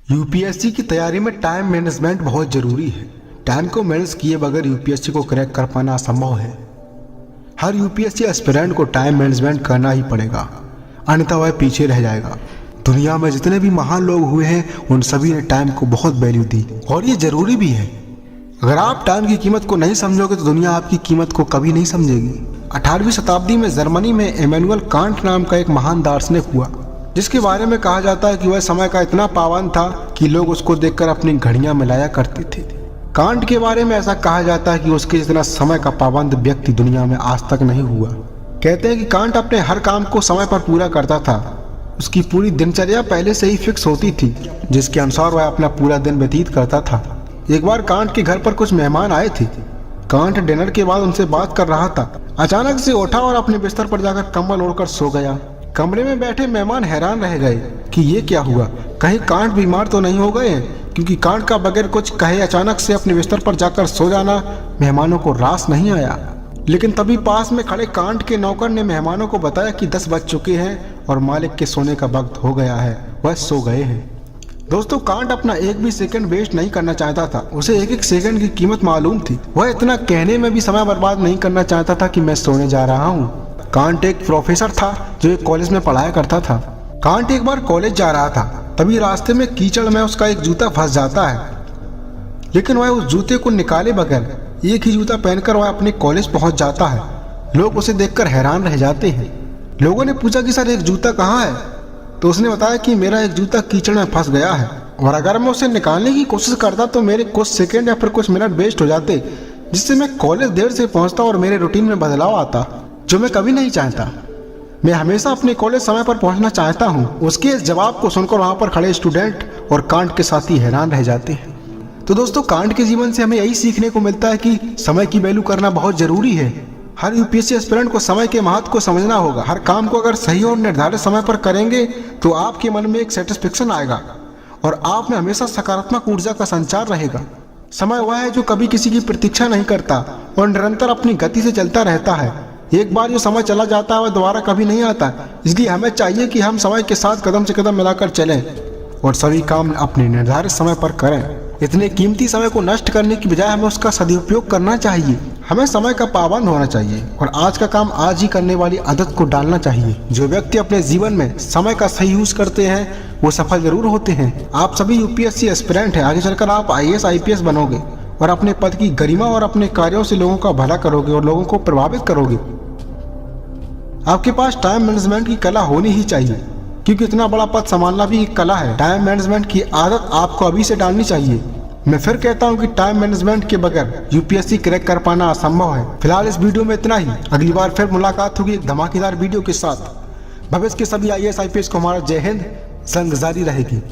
UPSC की तैयारी में टाइम मैनेजमेंट बहुत ज़रूरी है। टाइम को मैनेज किए बगैर यूपीएससी को क्रैक कर पाना असंभव है। हर यूपीएससी एस्पिरेंट को टाइम मैनेजमेंट करना ही पड़ेगा, अन्यथा वह पीछे रह जाएगा। दुनिया में जितने भी महान लोग हुए हैं उन सभी ने टाइम को बहुत वैल्यू दी और ये ज़रूरी भी है। अगर आप टाइम की कीमत को नहीं समझोगे तो दुनिया आपकी कीमत को कभी नहीं समझेगी। 18वीं शताब्दी में जर्मनी में इमैनुअल कांट नाम का एक महान दार्शनिक हुआ, जिसके बारे में कहा जाता है कि वह समय का इतना पाबंद था कि लोग उसको देखकर अपनी घड़ियां मिलाया करते थे। कांट के बारे में ऐसा कहा जाता है कि उसके जितना समय का पाबंद व्यक्ति दुनिया में आज तक नहीं हुआ। कहते हैं कि कांट अपने हर काम को समय पर पूरा करता था। उसकी पूरी दिनचर्या पहले से ही फिक्स होती थी, जिसके अनुसार वह अपना पूरा दिन व्यतीत करता था। एक बार कांट के घर पर कुछ मेहमान आए थे। कांट डिनर के बाद उनसे बात कर रहा था। अचानक से उठा और अपने बिस्तर पर जाकर कंबल ओढ़कर सो गया। कमरे में बैठे मेहमान हैरान रह गए कि ये क्या हुआ, कहीं कांट बीमार तो नहीं हो गए हैं, क्योंकि कांट का बगैर कुछ कहे अचानक से अपने बिस्तर पर जाकर सो जाना मेहमानों को रास नहीं आया। लेकिन तभी पास में खड़े कांट के नौकर ने मेहमानों को बताया कि 10 बज चुके हैं और मालिक के सोने का वक्त हो गया है, वह सो गए हैं। दोस्तों, कांट अपना एक भी सेकंड वेस्ट नहीं करना चाहता था। उसे एक एक सेकंड की कीमत मालूम थी। वह इतना कहने में भी समय बर्बाद नहीं करना चाहता था कि मैं सोने जा रहा हूँ। कांट एक प्रोफेसर था जो एक कॉलेज में पढ़ाया करता था। कांट एक बार कॉलेज जा रहा था, तभी रास्ते में कीचड़ में उसका एक जूता फंस जाता है। लेकिन वह उस जूते को निकाले बगैर एक ही जूता पहनकर वह अपने कॉलेज पहुंच जाता है। लोग उसे देखकर हैरान रह जाते हैं। लोगों ने पूछा कि सर, एक जूता कहाँ है? तो उसने बताया कि मेरा एक जूता कीचड़ में फंस गया है और अगर मैं उसे निकालने की कोशिश करता तो मेरे कुछ सेकंड या फिर कुछ मिनट वेस्ट हो जाते, जिससे मैं कॉलेज देर से पहुंचता और मेरे रूटीन में बदलाव आता, जो मैं कभी नहीं चाहता। मैं हमेशा अपने कॉलेज समय पर पहुंचना चाहता हूं। उसके इस जवाब को सुनकर वहां पर खड़े स्टूडेंट और कांट के साथी हैरान रह जाते हैं। तो दोस्तों, कांट के जीवन से हमें यही सीखने को मिलता है कि समय की वैल्यू करना बहुत जरूरी है। हर यूपीएससी एस्पिरेंट को समय के महत्व को समझना होगा। हर काम को अगर सही और निर्धारित समय पर करेंगे तो आपके मन में एक सेटिस्फेक्शन आएगा और आप में हमेशा सकारात्मक ऊर्जा का संचार रहेगा। समय वह है जो कभी किसी की प्रतीक्षा नहीं करता और निरंतर अपनी गति से चलता रहता है। एक बार जो समय चला जाता है वह दोबारा कभी नहीं आता। इसलिए हमें चाहिए कि हम समय के साथ कदम से कदम मिलाकर चलें और सभी काम अपने निर्धारित समय पर करें। इतने कीमती समय को नष्ट करने की बजाय हमें उसका सदुपयोग करना चाहिए। हमें समय का पाबंद होना चाहिए और आज का काम आज ही करने वाली आदत को डालना चाहिए। जो व्यक्ति अपने जीवन में समय का सही यूज करते हैं वो सफल जरूर होते हैं। आप सभी यूपीएससी एस्पिरेंट हैं। आगे चलकर आप आईएएस आईपीएस बनोगे और अपने पद की गरिमा और अपने कार्यों से लोगों का भला करोगे और लोगों को प्रभावित करोगे। आपके पास टाइम मैनेजमेंट की कला होनी ही चाहिए, क्योंकि इतना बड़ा पद संभालना भी एक कला है। टाइम मैनेजमेंट की आदत आपको अभी से डालनी चाहिए। मैं फिर कहता हूं कि टाइम मैनेजमेंट के बगैर यूपीएससी क्रैक कर पाना असंभव है। फिलहाल इस वीडियो में इतना ही। अगली बार फिर मुलाकात होगी एक धमाकेदार वीडियो के साथ। भविष्य के सभी आईएएस आईपीएस को हमारा जय हिंद, जंग जारी रहेगी।